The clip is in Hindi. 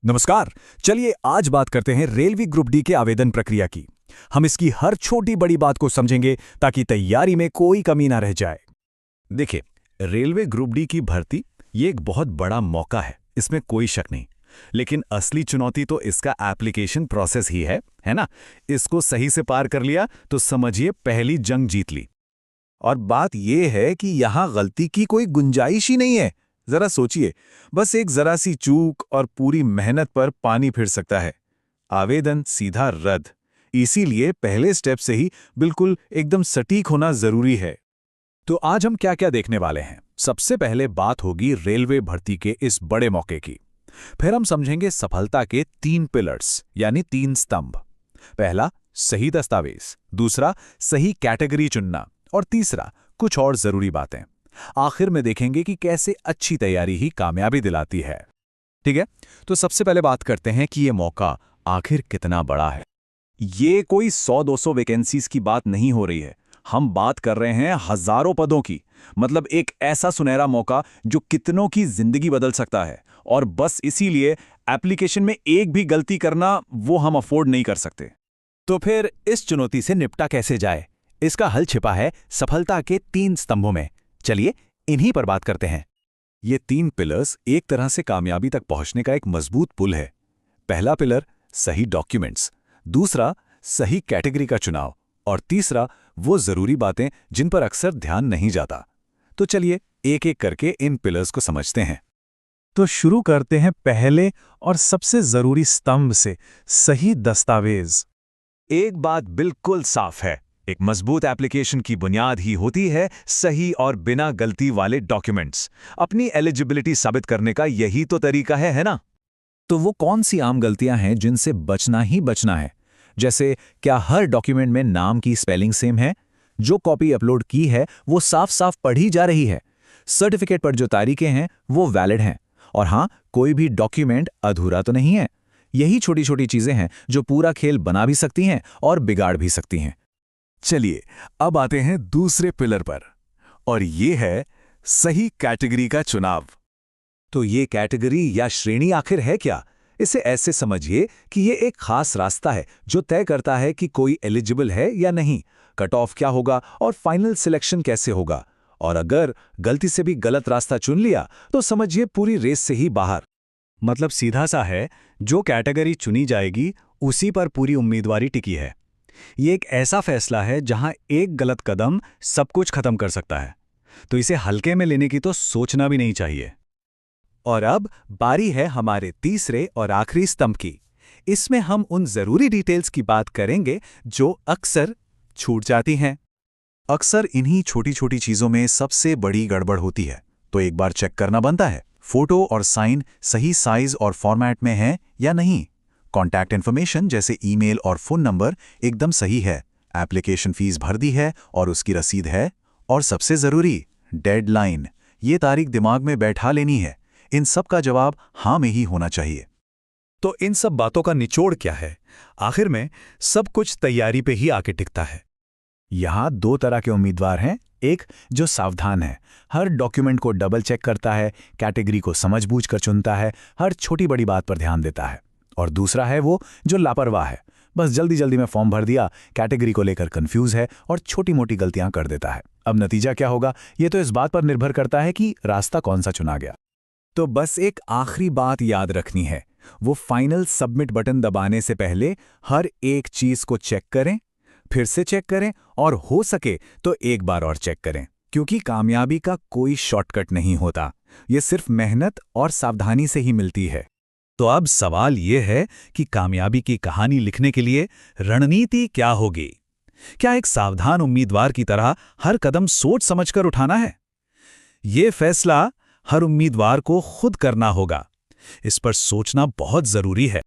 नमस्कार। चलिए आज बात करते हैं रेलवे ग्रुप डी के आवेदन प्रक्रिया की। हम इसकी हर छोटी बड़ी बात को समझेंगे ताकि तैयारी में कोई कमी ना रह जाए। देखिए, रेलवे ग्रुप डी की भर्ती ये एक बहुत बड़ा मौका है, इसमें कोई शक नहीं। लेकिन असली चुनौती तो इसका एप्लीकेशन प्रोसेस ही है ना। इसको सही से पार कर लिया तो समझिए पहली जंग जीत ली। और बात यह है कि यहाँ गलती की कोई गुंजाइश ही नहीं है। जरा सोचिए, बस एक जरा सी चूक और पूरी मेहनत पर पानी फिर सकता है। आवेदन सीधा रद्द। इसीलिए पहले स्टेप से ही बिल्कुल एकदम सटीक होना जरूरी है। तो आज हम क्या क्या देखने वाले हैं। सबसे पहले बात होगी रेलवे भर्ती के इस बड़े मौके की। फिर हम समझेंगे सफलता के 3 पिलर्स यानी 3 स्तंभ। पहला, सही दस्तावेज। दूसरा, सही कैटेगरी चुनना। और तीसरा, कुछ और जरूरी बातें। आखिर में देखेंगे कि कैसे अच्छी तैयारी ही कामयाबी दिलाती है। ठीक है, तो सबसे पहले बात करते हैं कि ये मौका आखिर कितना बड़ा है। ये कोई 100-200 वैकेंसीज की बात नहीं हो रही है। हम बात कर रहे हैं हजारों पदों की। मतलब एक ऐसा सुनहरा मौका जो कितनों की जिंदगी बदल सकता है। और बस इसीलिए एप्लीकेशन में एक भी गलती करना वो हम अफोर्ड नहीं कर सकते। तो फिर इस चुनौती से निपटा कैसे जाए? इसका हल छिपा है सफलता के 3 स्तंभों में। चलिए इन्हीं पर बात करते हैं। ये 3 पिलर्स एक तरह से कामयाबी तक पहुंचने का एक मजबूत पुल है। पहला पिलर, सही डॉक्यूमेंट्स। दूसरा, सही कैटेगरी का चुनाव। और तीसरा, वो जरूरी बातें जिन पर अक्सर ध्यान नहीं जाता। तो चलिए एक एक करके इन पिलर्स को समझते हैं। तो शुरू करते हैं पहले और सबसे जरूरी स्तंभ से, सही दस्तावेज। एक बात बिल्कुल साफ है, एक मजबूत एप्लीकेशन की बुनियाद ही होती है सही और बिना गलती वाले डॉक्यूमेंट्स। अपनी एलिजिबिलिटी साबित करने का यही तो तरीका है ना? तो वो कौन सी आम गलतियां हैं जिनसे बचना ही बचना है? जैसे क्या हर डॉक्यूमेंट में नाम की स्पेलिंग सेम है? जो कॉपी अपलोड की है वो साफ साफ पढ़ी जा रही है? सर्टिफिकेट पर जो तारीखें हैं वो वैलिड हैं? और हाँ, कोई भी डॉक्यूमेंट अधूरा तो नहीं है? यही छोटी छोटी चीजें हैं जो पूरा खेल बना भी सकती हैं और बिगाड़ भी सकती हैं। चलिए अब आते हैं दूसरे पिलर पर, और ये है सही कैटेगरी का चुनाव। तो ये कैटेगरी या श्रेणी आखिर है क्या? इसे ऐसे समझिए कि ये एक खास रास्ता है जो तय करता है कि कोई एलिजिबल है या नहीं, कट ऑफ क्या होगा और फाइनल सिलेक्शन कैसे होगा। और अगर गलती से भी गलत रास्ता चुन लिया तो समझिए पूरी रेस से ही बाहर। मतलब सीधा सा है, जो कैटेगरी चुनी जाएगी उसी पर पूरी उम्मीदवारी टिकी है। ये एक ऐसा फैसला है जहां एक गलत कदम सब कुछ खत्म कर सकता है। तो इसे हल्के में लेने की तो सोचना भी नहीं चाहिए। और अब बारी है हमारे तीसरे और आखिरी स्तंभ की। इसमें हम उन जरूरी डिटेल्स की बात करेंगे जो अक्सर छूट जाती हैं। अक्सर इन्हीं छोटी छोटी चीजों में सबसे बड़ी गड़बड़ होती है, तो एक बार चेक करना बनता है। फोटो और साइन सही साइज और फॉर्मेट में है या नहीं? कॉन्टैक्ट इन्फॉर्मेशन जैसे ईमेल और फोन नंबर एकदम सही है? एप्लीकेशन फीस भर दी है और उसकी रसीद है? और सबसे जरूरी, डेडलाइन, ये तारीख दिमाग में बैठा लेनी है। इन सब का जवाब हाँ में ही होना चाहिए। तो इन सब बातों का निचोड़ क्या है? आखिर में सब कुछ तैयारी पे ही आके टिकता है। यहाँ 2 तरह के उम्मीदवार हैं। एक जो सावधान है, हर डॉक्यूमेंट को डबल चेक करता है, कैटेगरी को समझबूझकर चुनता है, हर छोटी बड़ी बात पर ध्यान देता है। और दूसरा है वो जो लापरवाह है, बस जल्दी जल्दी में फॉर्म भर दिया, कैटेगरी को लेकर कंफ्यूज है और छोटी मोटी गलतियां कर देता है। अब नतीजा क्या होगा ये तो इस बात पर निर्भर करता है कि रास्ता कौन सा चुना गया। तो बस एक आखिरी बात याद रखनी है, वो फाइनल सबमिट बटन दबाने से पहले हर एक चीज को चेक करें, फिर से चेक करें और हो सके तो एक बार और चेक करें। क्योंकि कामयाबी का कोई शॉर्टकट नहीं होता, ये सिर्फ मेहनत और सावधानी से ही मिलती है। तो अब सवाल ये है कि कामयाबी की कहानी लिखने के लिए रणनीति क्या होगी? क्या एक सावधान उम्मीदवार की तरह हर कदम सोच समझकर उठाना है? ये फैसला हर उम्मीदवार को खुद करना होगा। इस पर सोचना बहुत जरूरी है।